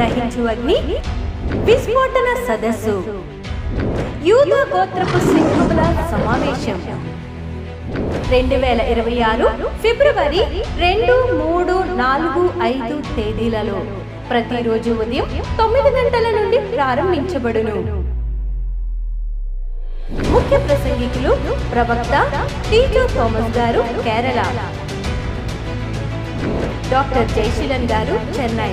దహించు అగ్ని విస్ఫోటన సదస్సు, యూదా గోత్రపు సింహముల సమావేశం 2026 ఫిబ్రవరి 2, 3, 4, 5 తేదీలలో ప్రతిరోజు ఉదయం 9 గంటల నుండి ప్రారంభించబడును. ముఖ్య ప్రసంగికులు ప్రవక్త టీజో థామస్ గారు కేరళ, డాక్టర్ జయశీలన్ గారు చెన్నై,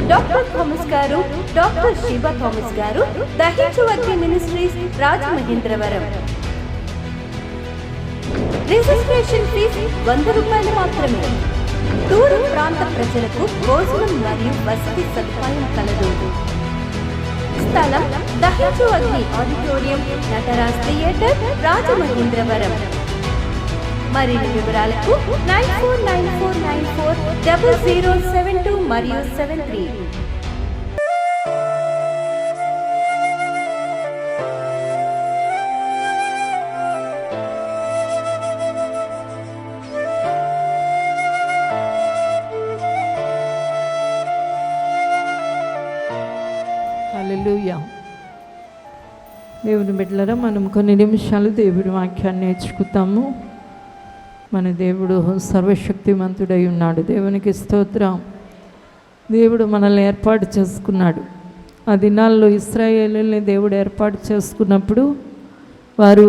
డాక్టర్ థామస్ గారు డాక్టర్ శివ థామస్ గారు దహించు Agni ministries Rajamahendravaram. Registration fee 100 రూపాయలు మాత్రమే. దూర ప్రాంత ప్రజలకు భోజనం మరియు వసతి సదుపాయం కలదు. స్థలం దహించు అగ్ని ఆడిటోరియం, నటరాజ్ థియేటర్, రాజమహేంద్రవరం. మరిన్ని వివరాలకు 9494940072 మరియు 73. హల్లెలూయా. దేవుని బిడ్డలారా, మనం కొన్ని నిమిషాలు దేవుడి వాక్యాన్ని నేర్చుకుంటాము. మన దేవుడు సర్వశక్తిమంతుడై ఉన్నాడు. దేవునికి స్తోత్రం. దేవుడు మనల్ని ఏర్పాటు చేసుకున్నాడు. ఆ దినాల్లో ఇశ్రాయేలుని దేవుడు ఏర్పాటు చేసుకున్నప్పుడు వారు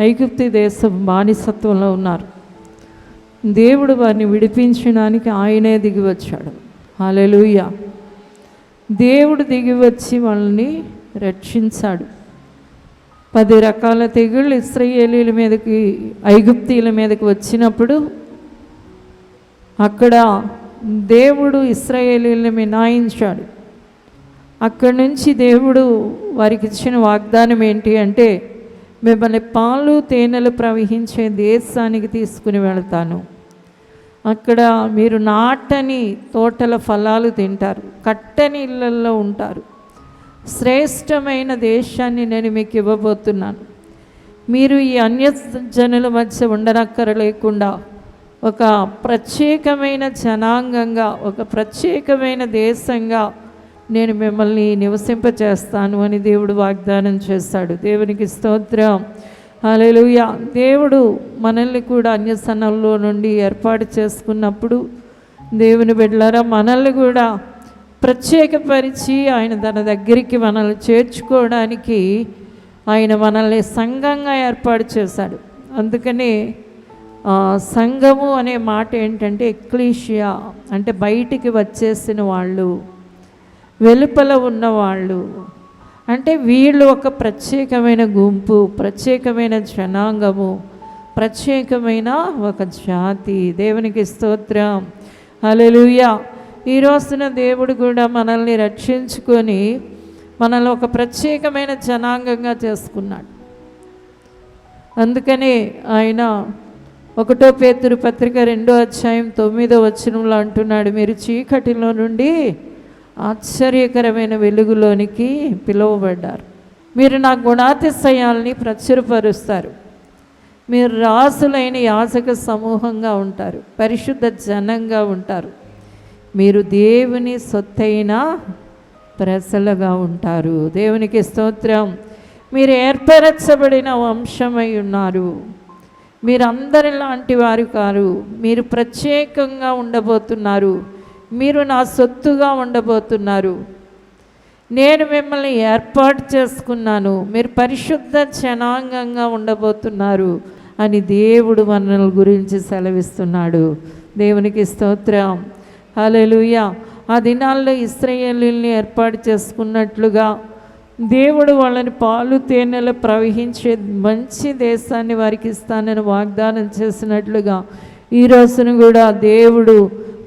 ఐగుప్తు దేశం బానిసత్వంలో ఉన్నారు. దేవుడు వారిని విడిపించడానికి ఆయనే దిగి వచ్చాడు. హల్లెలూయా. దేవుడు దిగి వచ్చి వాళ్ళని రక్షించాడు. 10 రకాల తెగుళ్ళు ఇశ్రాయేలీల మీదకి, ఐగుప్తీయుల మీదకి వచ్చినప్పుడు అక్కడ దేవుడు ఇశ్రాయేలీలను మినాయించాడు. అక్కడి నుంచి దేవుడు వారికి ఇచ్చిన వాగ్దానం ఏంటి అంటే, మిమ్మల్ని పాలు తేనెలు ప్రవహించే దేశానికి తీసుకుని వెళతాను. అక్కడ మీరు నాటని తోటల ఫలాలు తింటారు, కట్టని ఇళ్ళల్లో ఉంటారు. శ్రేష్టమైన దేశాన్ని నేను మీకు ఇవ్వబోతున్నాను. మీరు ఈ అన్యజనుల మధ్య ఉండనక్కర లేకుండా ఒక ప్రత్యేకమైన జనాంగంగా, ఒక ప్రత్యేకమైన దేశంగా నేను మిమ్మల్ని నివసింపచేస్తాను అని దేవుడు వాగ్దానం చేశాడు. దేవునికి స్తోత్రం. హల్లెలూయా. దేవుడు మనల్ని కూడా అన్యసనంలో నుండి ఏర్పాటు చేసుకున్నప్పుడు దేవుని బిడ్డలారా, మనల్ని కూడా ప్రత్యేకపరిచి ఆయన తన దగ్గరికి మనల్ని చేర్చుకోవడానికి ఆయన మనల్ని సంఘంగా ఏర్పాటు చేశాడు. అందుకని సంఘము అనే మాట ఏంటంటే ఎక్లీషియా అంటే బయటికి వచ్చేసిన వాళ్ళు, వెలుపల ఉన్నవాళ్ళు. అంటే వీళ్ళు ఒక ప్రత్యేకమైన గుంపు, ప్రత్యేకమైన జనాంగము, ప్రత్యేకమైన ఒక జాతి. దేవునికి స్తోత్రం. హల్లెలూయా. ఈ రోజున దేవుడు కూడా మనల్ని రక్షించుకొని మనల్ని ఒక ప్రత్యేకమైన జనాంగంగా చేసుకున్నాడు. అందుకని ఆయన 1 పేతురు పత్రిక 2:9 అంటున్నాడు, మీరు చీకటిలో నుండి ఆశ్చర్యకరమైన వెలుగులోనికి పిలువబడ్డారు. మీరు నా గుణాతిశయాల్ని ప్రచురపరుస్తారు. మీరు రాసులైన యాజక సమూహంగా ఉంటారు, పరిశుద్ధ జనంగా ఉంటారు. మీరు దేవుని సొత్తైన ప్రజలుగా ఉంటారు. దేవునికి స్తోత్రం. మీరు ఏర్పరచబడిన వంశమై ఉన్నారు. మీరు అందరి లాంటి వారు కారు. మీరు ప్రత్యేకంగా ఉండబోతున్నారు. మీరు నా సొత్తుగా ఉండబోతున్నారు. నేను మిమ్మల్ని ఏర్పాటు చేసుకున్నాను. మీరు పరిశుద్ధ జనాంగంగా ఉండబోతున్నారు అని దేవుడు మనల్ని గురించి సెలవిస్తున్నాడు. దేవునికి స్తోత్రం. హల్లెలూయా. ఆ దినాల్లో ఇశ్రాయేలీయుల్ని ఏర్పాటు చేసుకున్నట్లుగా దేవుడు వాళ్ళని పాలు తేనెలు ప్రవహించే మంచి దేశాన్ని వారికి ఇస్తానని వాగ్దానం చేసినట్లుగా ఈ రోజున కూడా దేవుడు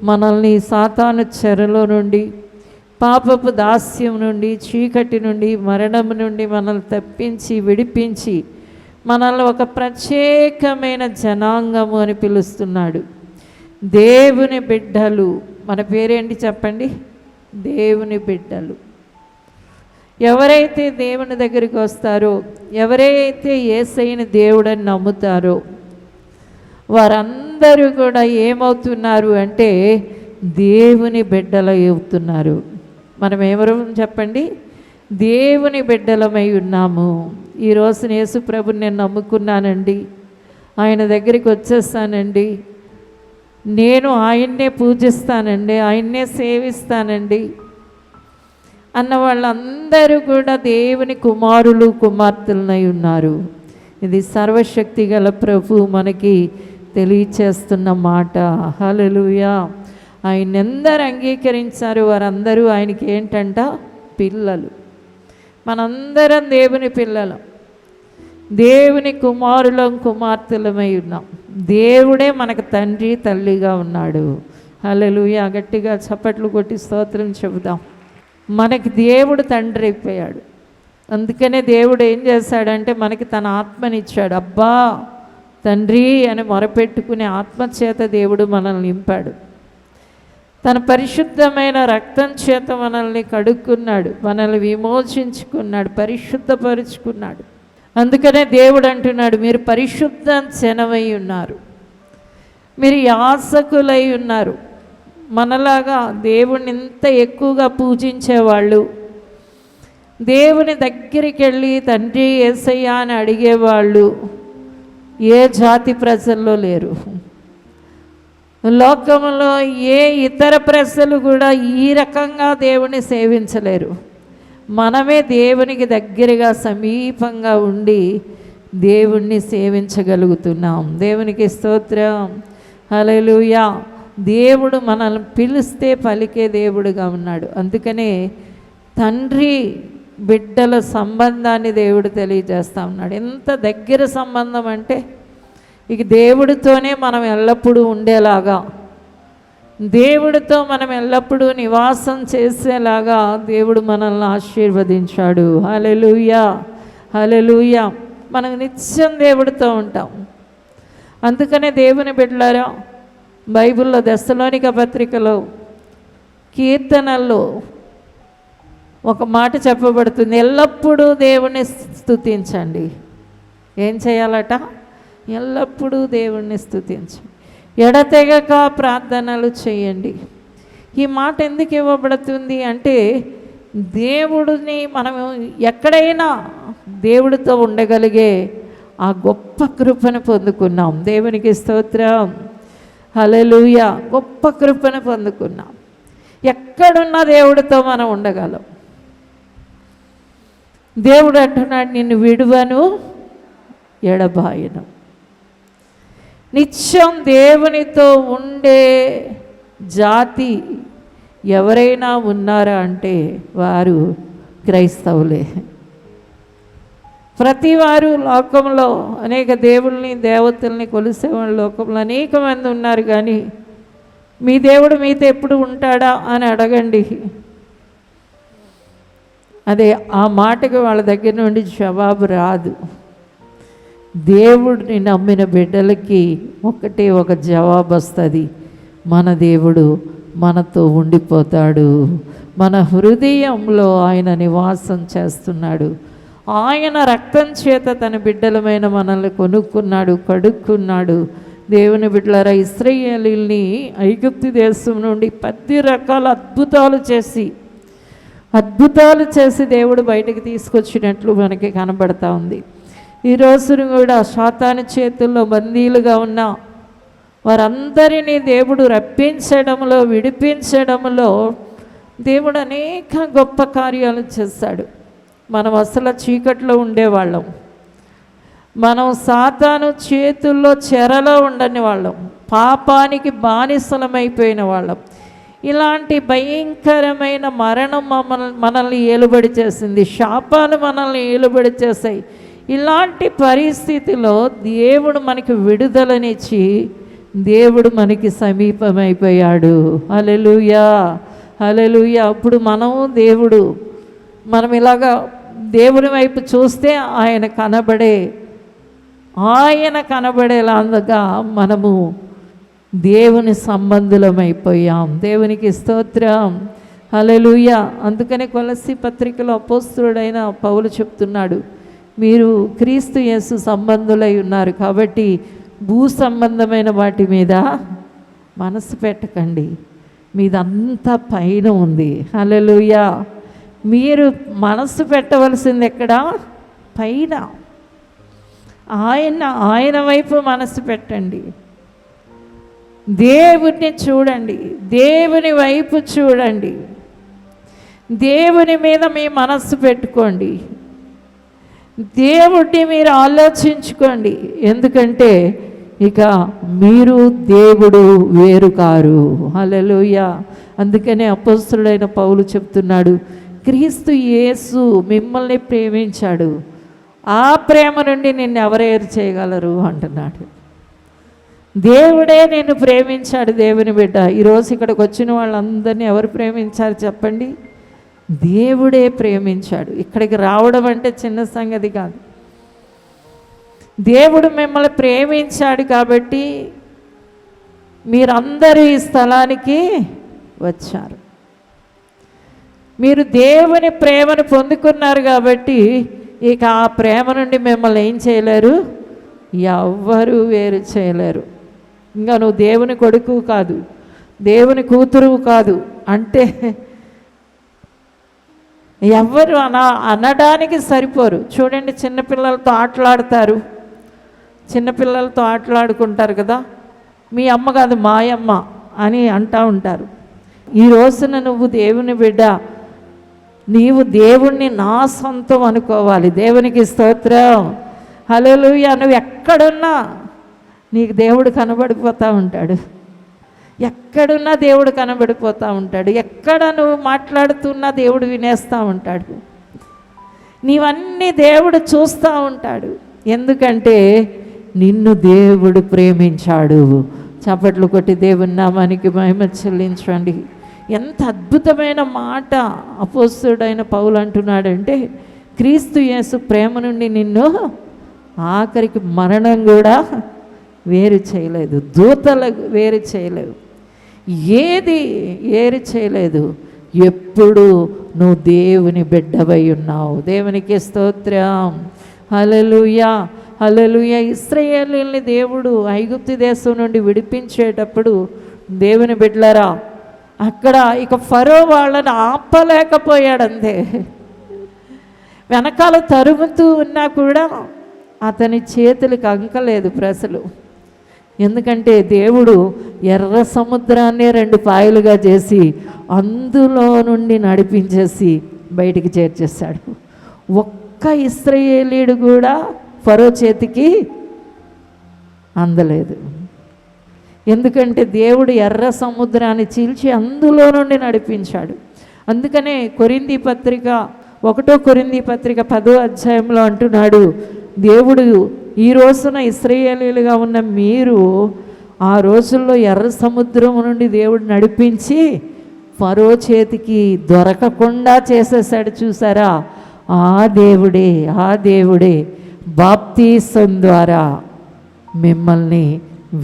మనల్ని సాతాను చెరలో నుండి, పాపపు దాస్యం నుండి, చీకటి నుండి, మరణం నుండి మనల్ని తప్పించి విడిపించి మనల్ని ఒక ప్రత్యేకమైన జనాంగము అని పిలుస్తున్నాడు. దేవుని బిడ్డలు. మన పేరేంటి చెప్పండి? దేవుని బిడ్డలు. ఎవరైతే దేవుని దగ్గరికి వస్తారో, ఎవరైతే యేసయ్యని దేవుడని నమ్ముతారో వారందరూ కూడా ఏమవుతున్నారు అంటే దేవుని బిడ్డలు అవుతున్నారు. మనం ఎవరు చెప్పండి? దేవుని బిడ్డలమై ఉన్నాము. ఈరోజు యేసు ప్రభుని నేను నమ్ముకున్నానండి, ఆయన దగ్గరికి వచ్చేస్తానండి, నేను ఆయన్నే పూజిస్తానండి, ఆయన్నే సేవిస్తానండి అన్న వాళ్ళందరూ కూడా దేవుని కుమారులు కుమార్తెలనై ఉన్నారు. ఇది సర్వశక్తి గల ప్రభు మనకి తెలియచేస్తున్న మాట. హల్లెలూయా. ఆయన ఎందరు అంగీకరించారు వారందరూ ఆయనకి ఏంటంట? పిల్లలు. మనందరం దేవుని పిల్లలం, దేవుని కుమారులం కుమార్తెలమై ఉన్నాం. దేవుడే మనకు తండ్రి తల్లిగా ఉన్నాడు. హల్లెలూయా. గట్టిగా చప్పట్లు కొట్టి స్తోత్రం చెబుదాం. మనకి దేవుడు తండ్రి అయిపోయాడు. అందుకనే దేవుడు ఏం చేశాడంటే మనకి తన ఆత్మనిచ్చాడు. అబ్బా తండ్రి అని మొరపెట్టుకునే ఆత్మచేత దేవుడు మనల్ని నింపాడు. తన పరిశుద్ధమైన రక్తం చేత మనల్ని కడుక్కున్నాడు, మనల్ని విమోచించుకున్నాడు, పరిశుద్ధపరుచుకున్నాడు. అందుకనే దేవుడు అంటున్నాడు, మీరు పరిశుద్ధ జనమై ఉన్నారు, మీరు యాజకులై ఉన్నారు. మనలాగా దేవుణ్ణి ఇంత ఎక్కువగా పూజించేవాళ్ళు, దేవుని దగ్గరికి వెళ్ళి తండ్రి యేసయ్యా అని అడిగేవాళ్ళు ఏ జాతి ప్రజల్లో లేరు. లోకంలో ఏ ఇతర ప్రజలు కూడా ఈ రకంగా దేవుని సేవించలేరు. మనమే దేవునికి దగ్గరగా సమీపంగా ఉండి దేవుణ్ణి సేవించగలుగుతున్నాం. దేవునికి స్తోత్రం. హల్లెలూయా. దేవుడు మనల్ని పిలిస్తే పలికే దేవుడుగా ఉన్నాడు. అందుకనే తండ్రి బిడ్డల సంబంధాన్ని దేవుడు తెలియజేస్తూ ఉన్నాడు. ఎంత దగ్గర సంబంధం అంటే ఇక దేవుడితోనే మనం ఎల్లప్పుడూ ఉండేలాగా, దేవుడితో మనం ఎల్లప్పుడూ నివాసం చేసేలాగా దేవుడు మనల్ని ఆశీర్వదించాడు. హల్లెలూయా. హల్లెలూయా. మనం నిత్యం దేవుడితో ఉంటాం. అందుకనే దేవుని బిడ్డలారా, బైబిల్లో తెస్సలోనిక పత్రికలో కీర్తనల్లో ఒక మాట చెప్పబడుతుంది, ఎల్లప్పుడూ దేవుణ్ణి స్తుతించండి. ఏం చేయాలట? ఎల్లప్పుడూ దేవుణ్ణి స్తుతించండి, ఎడతెగక ప్రార్థనలు చేయండి. ఈ మాట ఎందుకు ఇవ్వబడుతుంది అంటే దేవుడిని మనం ఎక్కడైనా దేవుడితో ఉండగలిగే ఆ గొప్ప కృపను పొందుకున్నాం. దేవునికి స్తోత్రం. హల్లెలూయా. గొప్ప కృపను పొందుకున్నాం. ఎక్కడున్న దేవుడితో మనం ఉండగలం. దేవుడు అంటున్నాడు, నిన్ను విడువను ఎడబాయను. నిత్యం దేవునితో ఉండే జాతి ఎవరైనా ఉన్నారా అంటే వారు క్రైస్తవులే. ప్రతి వారు లోకంలో అనేక దేవుల్ని దేవతల్ని కొలిసేవాళ్ళు లోకంలో అనేక మంది ఉన్నారు. కానీ మీ దేవుడు మీతో ఎప్పుడు ఉంటాడా అని అడగండి, అదే ఆ మాటకి వాళ్ళ దగ్గర నుండి జవాబు రాదు. దేవుడిని నమ్మిన బిడ్డలకి ఒకటే ఒక జవాబు వస్తుంది, మన దేవుడు మనతో ఉండిపోతాడు, మన హృదయంలో ఆయన నివాసం చేస్తున్నాడు, ఆయన రక్తం చేత తన బిడ్డలమైన మనల్ని కొనుక్కున్నాడు, కడుక్కున్నాడు. దేవుని బిడ్డలారా, ఇశ్రాయేలీయుల్ని ఐగుప్తు దేశం నుండి 10 రకాల అద్భుతాలు చేసి దేవుడు బయటకు తీసుకొచ్చినట్లు మనకి కనబడతా ఉంది. ఈ రోజును కూడా సాతాను చేతుల్లో బందీలుగా ఉన్న వారందరినీ దేవుడు రప్పించడంలో, విడిపించడంలో దేవుడు అనేక గొప్ప కార్యాలు చేశాడు. మనం అసలు చీకట్లో ఉండేవాళ్ళం, మనం సాతాను చేతుల్లో చెరలో ఉండని వాళ్ళం, పాపానికి బానిసలమైపోయిన వాళ్ళం. ఇలాంటి భయంకరమైన మరణం మనల్ని ఏలుబడి చేసింది, శాపాలు మనల్ని ఏలుబడి చేశాయి. ఇలాంటి పరిస్థితిలో దేవుడు మనకి విడుదలనిచ్చి దేవుడు మనకి సమీపమైపోయాడు. హల్లెలూయా. హల్లెలూయా. అప్పుడు మనం ఇలాగా దేవుని వైపు చూస్తే ఆయన కనబడేలాగా మనము దేవుని సంబంధులమైపోయాం. దేవునికి స్తోత్రం. హల్లెలూయా. అందుకనే కొలస్సీ పత్రికలో అపోస్తలుడైన పౌలు చెప్తున్నాడు, మీరు క్రీస్తు యేసు సంబంధులై ఉన్నారు కాబట్టి భూ సంబంధమైన వాటి మీద మనసు పెట్టకండి, మీదంతా పైన ఉంది. హల్లెలూయా. మీరు మనసు పెట్టవలసింది ఎక్కడ? పైన. ఆయన వైపు మనసు పెట్టండి. దేవుడిని చూడండి, దేవుని వైపు చూడండి, దేవుని మీద మీ మనస్సు పెట్టుకోండి, దేవుడిని మీరు ఆలోచించుకోండి. ఎందుకంటే ఇక మీరు దేవుడు వేరు కారు. హల్లెలూయా. అందుకనే అపోస్తలుడైన పౌలు చెప్తున్నాడు, క్రీస్తు యేసు మిమ్మల్ని ప్రేమించాడు, ఆ ప్రేమ నుండి నిన్ను ఎవరేరు చేయగలరు అంటున్నాడు. దేవుడే నిన్ను ప్రేమించాడు. దేవుని బిడ్డ, ఈరోజు ఇక్కడికి వచ్చిన వాళ్ళందరినీ ఎవరు ప్రేమించారు చెప్పండి? దేవుడే ప్రేమించాడు. ఇక్కడికి రావడం అంటే చిన్న సంగతి కాదు. దేవుడు మిమ్మల్ని ప్రేమించాడు కాబట్టి మీరందరూ ఈ స్థలానికి వచ్చారు. మీరు దేవుని ప్రేమను పొందుకున్నారు కాబట్టి ఇక ఆ ప్రేమ నుండి మిమ్మల్ని ఏం చేయలేరు? ఎవ్వరూ వేరు చేయలేరు. ఇంకా నువ్వు దేవుని కొడుకు కాదు, దేవుని కూతురు కాదు అంటే ఎవరు అనడానికి సరిపోరు. చూడండి, చిన్నపిల్లలతో ఆటలాడతారు, చిన్నపిల్లలతో ఆటలాడుకుంటారు కదా, మీ అమ్మ కాదు మాయమ్మ అని అంటూ ఉంటారు. ఈ రోజున నువ్వు దేవుని బిడ్డ, నీవు దేవుణ్ణి నా సొంతం అనుకోవాలి. దేవునికి స్తోత్రం. హల్లెలూయా. నువ్వు ఎక్కడున్నా నీకు దేవుడు కనబడిపోతూ ఉంటాడు. ఎక్కడున్నా దేవుడు కనబడిపోతూ ఉంటాడు. ఎక్కడ నువ్వు మాట్లాడుతున్నా దేవుడు వినేస్తూ ఉంటాడు. నీవన్నీ దేవుడు చూస్తూ ఉంటాడు. ఎందుకంటే నిన్ను దేవుడు ప్రేమించాడు. చప్పట్లు కొట్టి దేవుని నామానికి మహిమ చెల్లించండి. ఎంత అద్భుతమైన మాట అపోస్తలుడైన పౌలు అంటున్నాడంటే, క్రీస్తు యేసు ప్రేమ నుండి నిన్ను ఆఖరికి మరణం కూడా వేరు చేయలేదు, దూతలకు వేరు చేయలేదు, ఏది వేరు చేయలేదు. ఎప్పుడు నువ్వు దేవుని బిడ్డవై ఉన్నావు. దేవునికి స్తోత్రం. హల్లెలూయా, హల్లెలూయా. ఇశ్రాయేలీయుల్ని దేవుడు ఐగుప్తు దేశం నుండి విడిపించేటప్పుడు దేవుని బిడ్డలారా, అక్కడ ఇక ఫరో వాళ్ళని ఆపలేకపోయాడంతే. వెనకాల తరుముతూ ఉన్నా కూడా అతని చేతులకు అంకలేదు ప్రజలు. ఎందుకంటే దేవుడు ఎర్ర సముద్రాన్ని 2 పాయలుగా చేసి అందులో నుండి నడిపించేసి బయటికి చేర్చేశాడు. ఒక్క ఇశ్రాయేలీయుడు కూడా ఫరో చేతికి అందలేదు. ఎందుకంటే దేవుడు ఎర్ర సముద్రాన్ని చీల్చి అందులో నుండి నడిపించాడు. అందుకనే 1 కొరింథీ పత్రిక 10వ అధ్యాయంలో అంటున్నాడు, దేవుడు ఈ రోజున ఇశ్రాయేలీయులుగా ఉన్న మీరు ఆ రోజుల్లో ఎర్ర సముద్రం నుండి దేవుడు నడిపించి ఫరో చేతికి దొరకకుండా చేసేసాడు. చూసారా? ఆ దేవుడే బాప్తీసం ద్వారా మిమ్మల్ని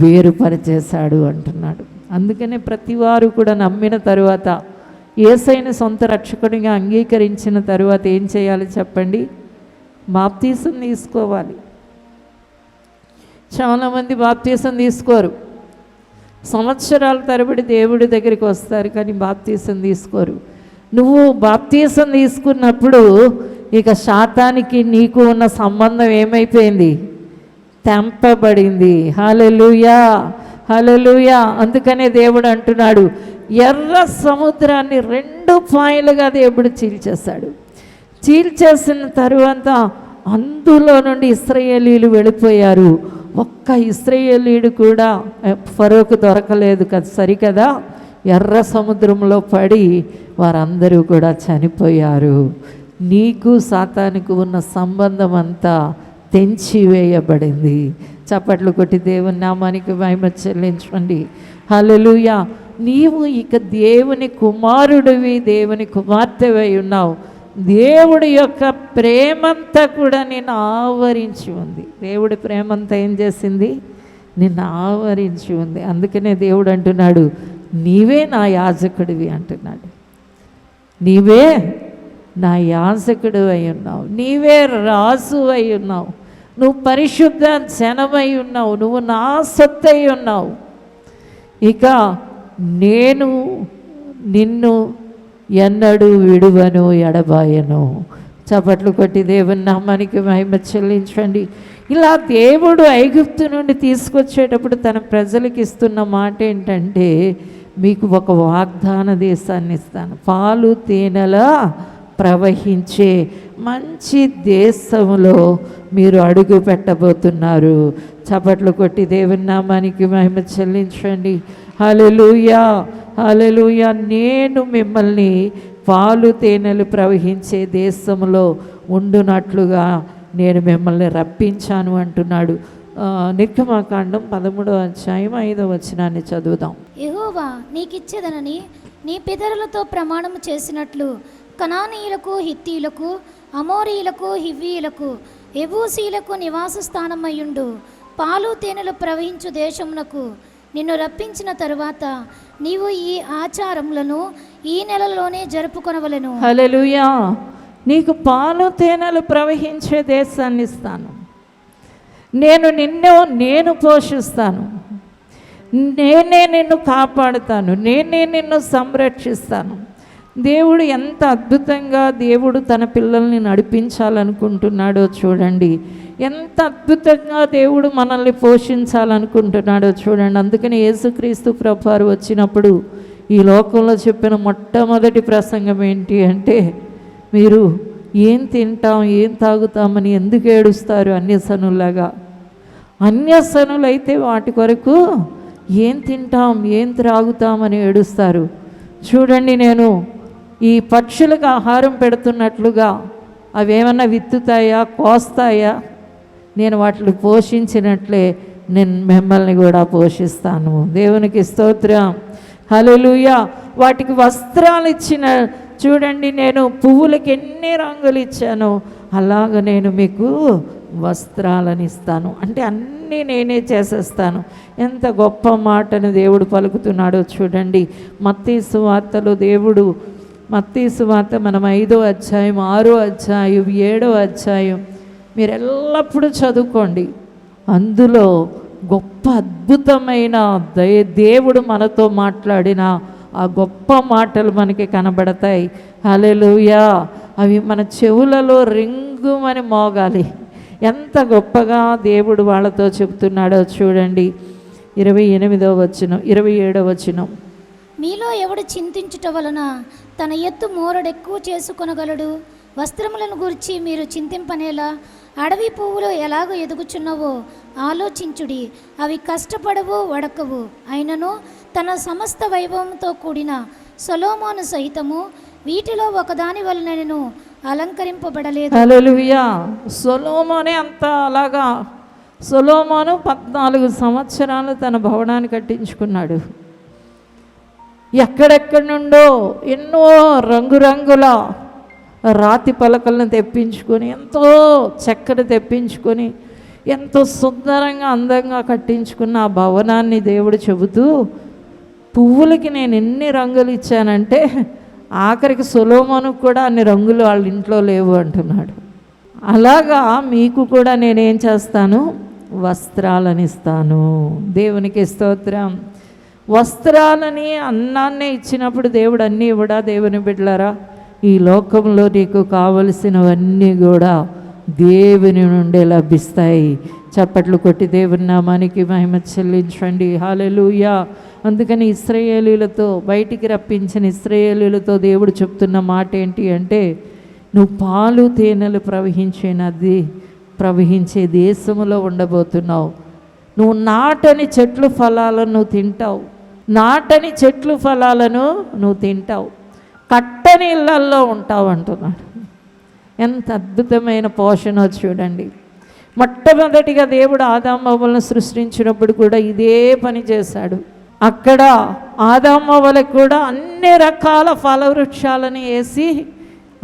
వేరుపరిచేశాడు అంటున్నాడు. అందుకనే ప్రతివారు కూడా నమ్మిన తరువాత, యేసయ్యను సొంత రక్షకుడిగా అంగీకరించిన తరువాత ఏం చేయాలి చెప్పండి? బాప్తీసం తీసుకోవాలి. చాలామంది బాప్తీసం తీసుకోరు. సంవత్సరాల తరబడి దేవుడి దగ్గరికి వస్తారు కానీ బాప్తీసం తీసుకోరు. నువ్వు బాప్తీసం తీసుకున్నప్పుడు ఇక శాతానికి నీకు ఉన్న సంబంధం ఏమైపోయింది? తెంపబడింది. హల్లెలూయా, హల్లెలూయా. అందుకనే దేవుడు అంటున్నాడు, ఎర్ర సముద్రాన్ని 2 పాయలుగా దేవుడు చీల్చేశాడు. చీల్చేసిన తరువాత అందులో నుండి ఇశ్రాయేలీయులు వెళ్ళిపోయారు. ఒక్క ఇశ్రాయేలీయుడు కూడా ఫరోకు దొరకలేదు కదా, సరికదా? ఎర్ర సముద్రంలో పడి వారందరూ కూడా చనిపోయారు. నీకు సాతానికి ఉన్న సంబంధం అంతా తెంచివేయబడింది. చప్పట్లు కొట్టి దేవుని నామానికి మహిమ చెల్లించండి. హల్లెలూయా. నీవు ఇక దేవుని కుమారుడివి, దేవుని కుమార్తెవై ఉన్నావు. దేవుడి యొక్క ప్రేమంతా కూడా నిన్ను ఆవరించి ఉంది. దేవుడి ప్రేమంతా ఏం చేసింది? నిన్ను ఆవరించి ఉంది. అందుకనే దేవుడు అంటున్నాడు, నీవే నా యాజకుడివి అంటున్నాడు. నీవే నా యాజకుడు అయి ఉన్నావు, నీవే రాజు అయి ఉన్నావు, నువ్వు పరిశుద్ధ జనమై ఉన్నావు, నువ్వు నా సొత్తై ఉన్నావు. ఇక నేను నిన్ను ఎన్నడూ విడువను ఎడబాయను. చప్పట్లు కొట్టి దేవుని నామానికి మహిమ చెల్లించండి. ఇలా దేవుడు ఐగుప్తు నుండి తీసుకొచ్చేటప్పుడు తన ప్రజలకు ఇస్తున్న మాట ఏంటంటే, మీకు ఒక వాగ్దాన దేశాన్ని ఇస్తాను, పాలు తేనెల ప్రవహించే మంచి దేశంలో మీరు అడుగు పెట్టబోతున్నారు. చప్పట్లు కొట్టి దేవుని నామానికి మహిమ చెల్లించండి. హల్లెలూయా, హల్లెలూయా. నేను మిమ్మల్ని పాలు తేనెలు ప్రవహించే దేశంలో ఉండునట్లుగా నేను మిమ్మల్ని రప్పించాను అంటున్నాడు. నిర్గమకాండం 13వ అధ్యాయం 5వ వచనాన్ని చదువుదాం. యెహోవా నీకిచ్చేదనని నీ పితరులతో ప్రమాణము చేసినట్లు కనానీయులకు, హిత్తీయులకు, అమోరీయులకు, హివ్వీయులకు, యెబూసీయులకు నివాస స్థానమయ్యుండు పాలు తేనెలు ప్రవహించు దేశమునకు నిన్ను రప్పించిన తరువాత నీవు ఈ ఆచారములను ఈ నెలలోనే జరుపుకొనవలెను. హల్లెలూయా. నీకు పాలు తేనెలు ప్రవహించే దేశాన్ని ఇస్తాను. నేను పోషిస్తాను, నేనే నిన్ను కాపాడుతాను, నేనే నిన్ను సంరక్షిస్తాను. దేవుడు ఎంత అద్భుతంగా దేవుడు తన పిల్లల్ని నడిపించాలనుకుంటున్నాడో చూడండి. ఎంత అద్భుతంగా దేవుడు మనల్ని పోషించాలనుకుంటున్నాడో చూడండి. అందుకని యేసుక్రీస్తు ప్రభువారు వచ్చినప్పుడు ఈ లోకంలో చెప్పిన మొట్టమొదటి ప్రసంగం ఏంటి అంటే, మీరు ఏం తింటాం ఏం తాగుతామని ఎందుకు ఏడుస్తారు అన్యసనులాగా? అన్యసనులైతే వాటి కొరకు ఏం తింటాం ఏం త్రాగుతామని ఏడుస్తారు. చూడండి, నేను ఈ పక్షులకు ఆహారం పెడుతున్నట్లుగా అవి ఏమన్నా విత్తుతాయా, కోస్తాయా? నేను వాటిని పోషించినట్లే నేను మిమ్మల్ని కూడా పోషిస్తాను. దేవునికి స్తోత్రం. హల్లెలూయా. వాటికి వస్త్రాలు ఇచ్చిన చూడండి, నేను పువ్వులకి ఎన్ని రంగులు ఇచ్చానో అలాగ నేను మీకు వస్త్రాలను ఇస్తాను. అంటే అన్నీ నేనే చేసేస్తాను. ఎంత గొప్ప మాటను దేవుడు పలుకుతున్నాడో చూడండి. మత్తయి సువార్తలో దేవుడు, మత్తయి సువార్త మనం 5వ అధ్యాయం 6వ అధ్యాయం 7వ అధ్యాయం మీరు ఎల్లప్పుడూ చదువుకోండి. అందులో గొప్ప అద్భుతమైన దేవుడు మనతో మాట్లాడిన ఆ గొప్ప మాటలు మనకి కనబడతాయి. హల్లెలూయా. అవి మన చెవులలో రింగుమని మోగాలి. ఎంత గొప్పగా దేవుడు వాళ్ళతో చెప్తున్నాడో చూడండి. 28వ వచనం 27వ వచనం. మీలో ఎవడు చింతించుట వలన తన ఎత్తు మోరడెక్కువ చేసుకొనగలడు? వస్త్రములను గురించి మీరు చింతింపనేలా? అడవి పువ్వులు ఎలాగో ఎదుగుచున్నవో ఆలోచించుడి. అవి కష్టపడవు, వడకవు. అయినను తన సమస్త వైభవంతో కూడిన సొలొమోను సహితము వీటిలో ఒకదాని వలన నేను అలంకరింపబడలేదు. హల్లెలూయా. సొలొమోనే అంత అలాగా. సొలొమోను 14 సంవత్సరాలు తన భవనాన్ని కట్టించుకున్నాడు. ఎక్కడెక్కడి నుండో ఎన్నో రంగురంగుల రాతి పలకలను తెప్పించుకొని, ఎంతో చక్కెర తెప్పించుకొని, ఎంతో సుందరంగా అందంగా కట్టించుకున్న ఆ భవనాన్ని దేవుడు చెబుతూ, పువ్వులకి నేను ఎన్ని రంగులు ఇచ్చానంటే ఆఖరికి సొలొమోనుకు కూడా అన్ని రంగులు వాళ్ళ ఇంట్లో లేవు అంటున్నాడు. అలాగా మీకు కూడా నేనేం చేస్తాను? వస్త్రాలను ఇస్తాను. దేవునికి స్తోత్రం. వస్త్రాలని, అన్నాన్నే ఇచ్చినప్పుడు దేవుడు అన్నీ ఇవ్వడా? దేవుని బిడ్డలారా, ఈ లోకంలో నీకు కావలసినవన్నీ కూడా దేవుని నుండే లభిస్తాయి. చప్పట్లు కొట్టి దేవుని నామానికి మహిమ చెల్లించండి. హల్లెలూయా. అందుకని ఇశ్రాయేలీయులతో, బయటికి రప్పించిన ఇశ్రాయేలీయులతో దేవుడు చెప్తున్న మాట ఏంటి అంటే, నువ్వు పాలు తేనెలు ప్రవహించే దేశంలో ఉండబోతున్నావు. నువ్వు నాటని చెట్లు ఫలాలను నువ్వు తింటావు. నాటని చెట్లు ఫలాలను నువ్వు తింటావు. కట్టని ఇళ్ళల్లో ఉంటావు అంటున్నాడు. ఎంత అద్భుతమైన పోషణ చూడండి. మొట్టమొదటిగా దేవుడు ఆదామవ్వలను సృష్టించినప్పుడు కూడా ఇదే పని చేశాడు. అక్కడ ఆదామవ్వలకు కూడా అన్ని రకాల ఫలవృక్షాలను వేసి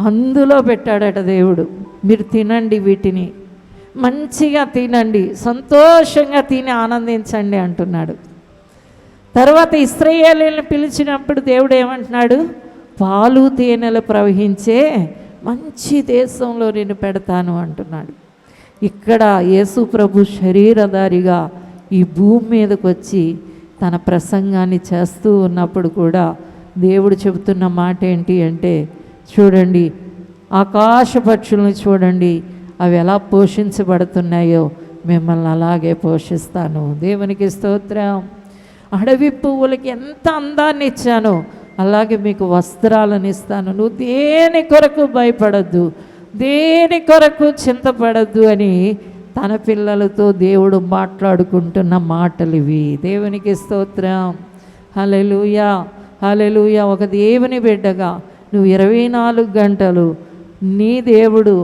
అందులో పెట్టాడట దేవుడు. మీరు తినండి, వీటిని మంచిగా తినండి, సంతోషంగా తిని ఆనందించండి అంటున్నాడు. తర్వాత ఇశ్రాయేలీయులను పిలిచినప్పుడు దేవుడు ఏమంటున్నాడు? పాలు తేనెలు ప్రవహించే మంచి దేశంలో నేను పెడతాను అంటున్నాడు. ఇక్కడ యేసు ప్రభు శరీరధారిగా ఈ భూమి మీదకి వచ్చి తన ప్రసంగాన్ని చేస్తూ ఉన్నప్పుడు కూడా దేవుడు చెబుతున్న మాట ఏంటి అంటే, చూడండి ఆకాశ పక్షులను చూడండి, అవి ఎలా పోషించబడుతున్నాయో మిమ్మల్ని అలాగే పోషిస్తాను. దేవునికి స్తోత్రం. అడవి పువ్వులకి ఎంత అందాన్ని ఇచ్చానో అలాగే మీకు వస్త్రాలను ఇస్తాను. నువ్వు దేని కొరకు భయపడద్దు, దేని కొరకు చింతపడద్దు అని తన పిల్లలతో దేవుడు మాట్లాడుకుంటున్న మాటలు ఇవి. దేవునికి స్తోత్రం. హల్లెలూయా, హల్లెలూయా. ఒక దేవుని బిడ్డగా నువ్వు 24 గంటలు నీ దేవుడు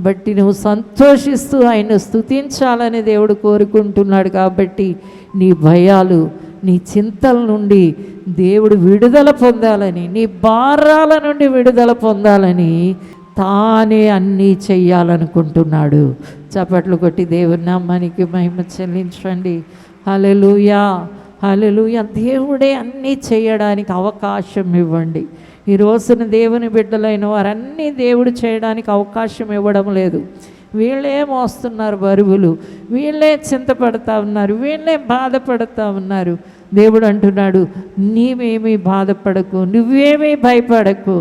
బట్టి నువ్వు సంతోషిస్తూ ఆయన స్తుతించాలని దేవుడు కోరుకుంటున్నాడు. కాబట్టి నీ భయాలు, నీ చింతల నుండి దేవుడు విడుదల పొందాలని, నీ భారాల నుండి విడుదల పొందాలని తానే అన్నీ చెయ్యాలనుకుంటున్నాడు. చప్పట్లు కొట్టి దేవుని నామానికి మహిమ చెల్లించండి. హల్లెలూయా, హల్లెలూయా. దేవుడే అన్నీ చేయడానికి అవకాశం ఇవ్వండి. ఈ రోజున దేవుని బిడ్డలైన వారన్నీ దేవుడు చేయడానికి అవకాశం ఇవ్వడం లేదు. వీళ్ళే మోస్తున్నారు బరువులు, వీళ్ళే చింతపడతా ఉన్నారు, వీళ్ళే బాధపడుతూ ఉన్నారు. దేవుడు అంటున్నాడు, నీవేమీ బాధపడకు, నువ్వేమీ భయపడకు,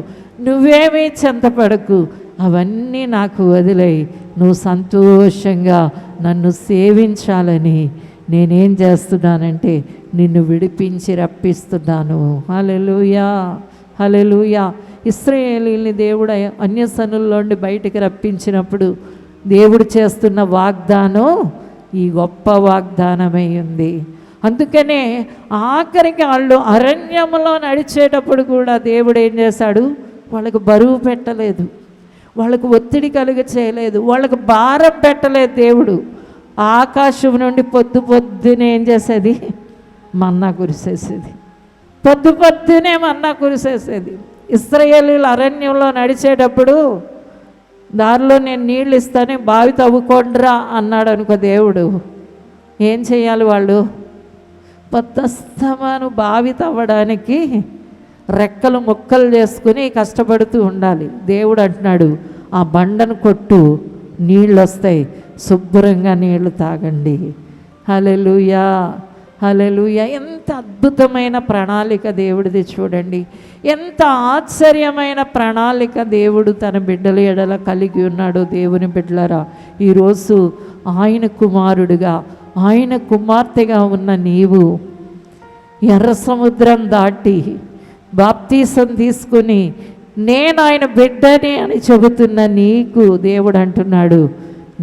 నువ్వేమీ చింతపడకు, అవన్నీ నాకు వదిలేయి, నువ్వు సంతోషంగా నన్ను సేవించాలని నేనేం చేస్తున్నానంటే నిన్ను విడిపించి రప్పిస్తున్నాను. హల్లెలూయా, హల్లెలూయా. ఇశ్రాయేలీయుల్ని దేవుడు అన్యసనుల్లోండి బయటికి రప్పించినప్పుడు దేవుడు చేస్తున్న వాగ్దానం ఈ గొప్ప వాగ్దానమై ఉంది. అందుకనే ఆఖరికి వాళ్ళు అరణ్యంలో నడిచేటప్పుడు కూడా దేవుడు ఏం చేశాడు, వాళ్ళకు బరువు పెట్టలేదు, వాళ్ళకు ఒత్తిడి కలుగ చేయలేదు, వాళ్ళకు భారం పెట్టలేదు. దేవుడు ఆకాశం నుండి పొద్దునే ఏం చేసేది, మన్నా కురిసేసేది, పొద్దునే మన్నా కురిసేసేది. ఇశ్రాయేలీయులు అరణ్యంలో నడిచేటప్పుడు దారిలో నేను నీళ్ళు ఇస్తాను, బావి తవ్వుకోండ్రా అన్నాడు అనుకో దేవుడు. ఏం చేయాలి వాళ్ళు? పొద్దస్తమాను బావి తవ్వడానికి రెక్కలు ముక్కలు చేసుకుని కష్టపడుతూ ఉండాలి. దేవుడు అంటున్నాడు, ఆ బండను కొట్టు, నీళ్ళు వస్తాయి, శుభ్రంగా నీళ్లు తాగండి. హల్లెలూయా, హల్లెలూయా. ఎంత అద్భుతమైన ప్రణాళిక దేవుడిది చూడండి. ఎంత ఆశ్చర్యమైన ప్రణాళిక దేవుడు తన బిడ్డల ఎడల కలిగి ఉన్నాడు. దేవుని బిడ్డలరా, ఈరోజు ఆయన కుమారుడుగా, ఆయన కుమార్తెగా ఉన్న నీవు ఎర్ర సముద్రం దాటి బాప్తీసం తీసుకుని నేను ఆయన బిడ్డని అని చెబుతున్న నీకు దేవుడు అంటున్నాడు,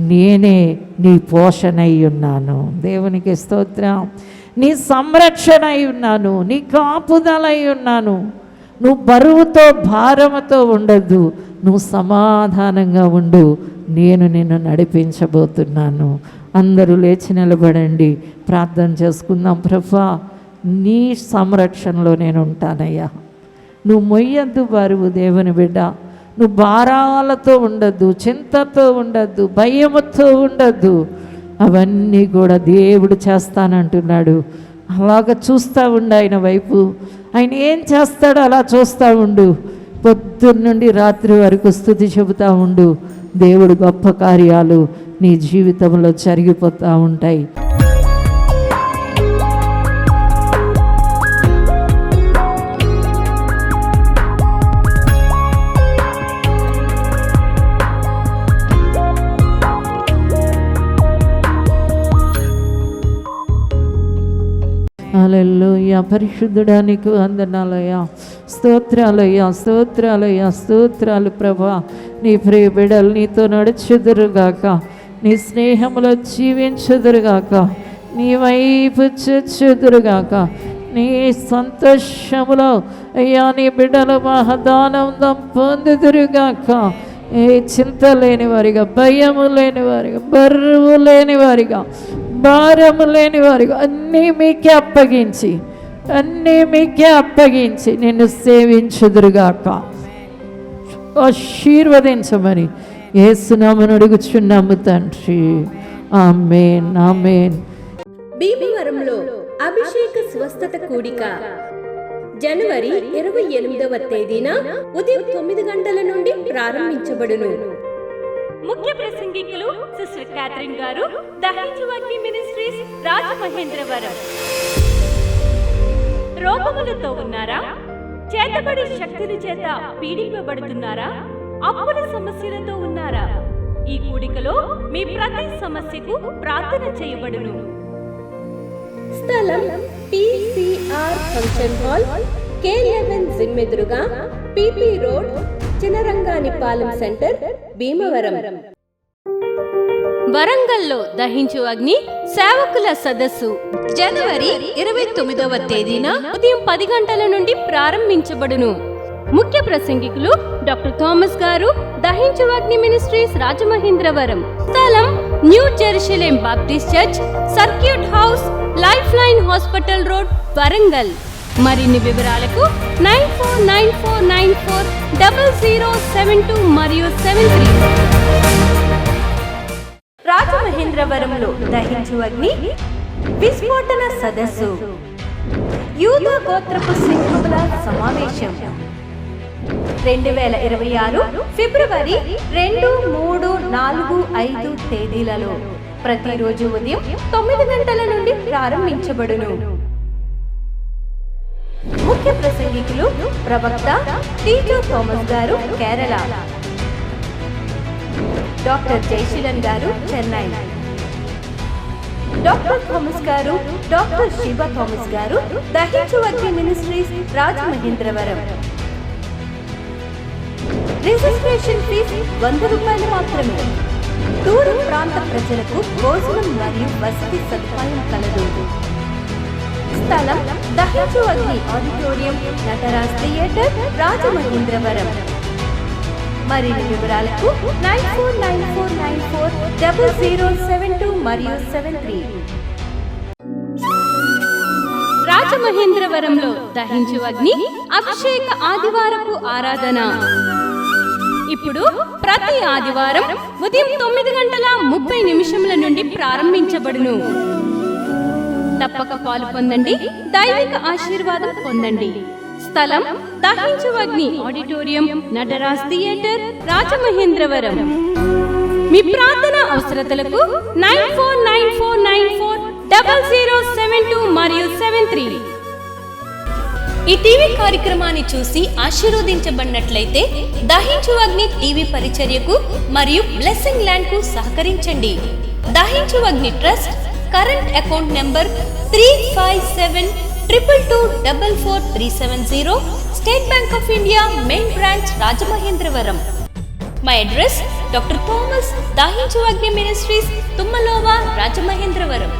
నేనే నీ పోషణ అయి ఉన్నాను. దేవునికి స్తోత్రం. నీ సంరక్షణ అయి ఉన్నాను, నీ కాపుదల అయి ఉన్నాను. నువ్వు బరువుతో భారముతో ఉండద్దు, నువ్వు సమాధానంగా ఉండు, నేను నిన్ను నడిపించబోతున్నాను. అందరూ లేచి నిలబడండి, ప్రార్థన చేసుకుందాం. ప్రభువా, నీ సంరక్షణలో నేను ఉంటానయ్యా. నువ్వు మొయ్యద్దు బరువు దేవుని బిడ్డ, నువ్వు భారాలతో ఉండద్దు, చింతతో ఉండద్దు, భయముతో ఉండద్దు. అవన్నీ కూడా దేవుడు చేస్తానంటున్నాడు. అలాగ చూస్తూ ఉండు ఆయన వైపు. ఆయన ఏం చేస్తాడో అలా చూస్తూ ఉండు. పొద్దున్న నుండి రాత్రి వరకు స్తుతి చెబుతూ ఉండు. దేవుడు గొప్ప కార్యాలు నీ జీవితంలో జరిగిపోతూ ఉంటాయి. హల్లెలూయా. పరిశుద్ధుడా నీకు వందనాలయ్యా, స్తోత్రాలయ్యా, స్తోత్రాలయ్యా, స్తోత్రాలు ప్రభా. నీ ప్రియ బిడ్డలు నీతో నడుచుదురుగాక, నీ స్నేహములో జీవించుదురుగాక, నీ వైపు చూచుదురుగాక, నీ సంతోషములో అయ్యా నీ బిడ్డలు మహదానందం పొందుదురుగాక. ఏ చింత లేని వారిగా, భయము లేని వారిగా, బరువు లేని వారిగా, భారము లేని వారిగా అన్నీ మీకే అప్పగించి, అన్నీ మీకే అప్పగించి నిన్ను సేవించుదురుగాక. ఆశీర్వదించమని యేసునామమున అడుగుచున్నాము తండ్రి. ఆమేన్, ఆమేన్. భీమవరంలో అభిషేక స్వస్థత కూడిక జనవరి 28వ తేదీన ఉదయం 9 గంటల నుండి ప్రారంభించబడును. ముఖ్య ప్రసంగికులు సిస్టర్ క్యాథరిన్ గారు, దహించువగ్ని మినిస్ట్రీస్, రాజమహేంద్రవరం. రోగములతో ఉన్నారా? చేతబడి శక్తుల చేత పీడింపబడుతున్నారా? అప్పుల సమస్యలతో ఉన్నారా? ఈ కూడికలో మీ ప్రతి సమస్యకు ప్రార్థన చేయబడును. స్థలం PCR function hall, K11 gym ఎదురుగా, PP రోడ్, చినరంగానిపాలెం సెంటర్, భీమవరం. వరంగల్లో దహించు అగ్ని సేవకుల సదస్సు జనవరి 29వ తేదీన ఉదయం 10 గంటల నుండి ప్రారంభించబడును. ముఖ్య ప్రసంగికులు డాక్టర్ థామస్ గారు, దహించు అగ్ని మినిస్ట్రీస్ రాజమహేంద్రవరం. స్థలం new Jerusalem Baptist church, circuit house, life line hospital road, Warangal. మరిన్ని వివరాలకు 9494940072 మరియు 73. రాజమహేంద్రవరంలో దహించు అగ్ని విస్ఫోటన సదస్సు, యూదా గోత్రపు సింహముల సమావేశం 2026 ఫిబ్రవరి 2, 3, 4, 5 తేదీలలో ప్రతిరోజు ఉదయం 9 గంటల నుండి ప్రారంభించబడును. ముఖ్య ప్రసంగికులు ప్రవక్త టీజో థామస్ గారు, కేరళ. డాక్టర్ జయశీలన్ గారు, చెన్నై. డాక్టర్ థామస్ గారు, డాక్టర్ శివ థామస్ గారు, దహించు Agni ministries Rajamahendravaram. Registration fee 100 రూపాయలు మాత్రమే. దూర ప్రాంత ప్రజలకు భోజనం మరియు వసతి సదుపాయం కలదు. స్థలం దహించు అగ్ని ఆడిటోరియం, నటరాజ్ థియేటర్, రాజమహేంద్రవరం. మరిన్ని వివరాలకు 9494940072 మరియు 73. రాజమహేంద్రవరంలో దహించు అగ్ని అభిషేక ఆదివారపు ఆరాధన ఇప్పుడు ప్రతి ఆదివారం ఉదయం 9:30 నుండి ప్రారంభించబడును. తప్పక పాలు పొందండి, దైవిక ఆశీర్వాదం పొందండి. స్థలం దహించు అగ్ని ఆడిటోరియం, నటరాజ్ థియేటర్, రాజమహేంద్రవరం. మీ ప్రార్థన అవసరతలకు 9494940072 మరియు 73. ఈ టీవీ కార్యక్రమాన్ని చూసి ఆశీర్వదించబడినట్లయితే దహించు అగ్ని టీవీ పరిచర్యకు మరియు బ్లెస్సింగ్ ల్యాండ్ కు సహకరించండి. Dahinchu Agni Trust current account number 357222444370, State Bank of India main branch, Rajamahendravaram. My address doctor Thomas, Dahinchu Agni Ministries, తుమ్మలోవా, Rajamahendravaram.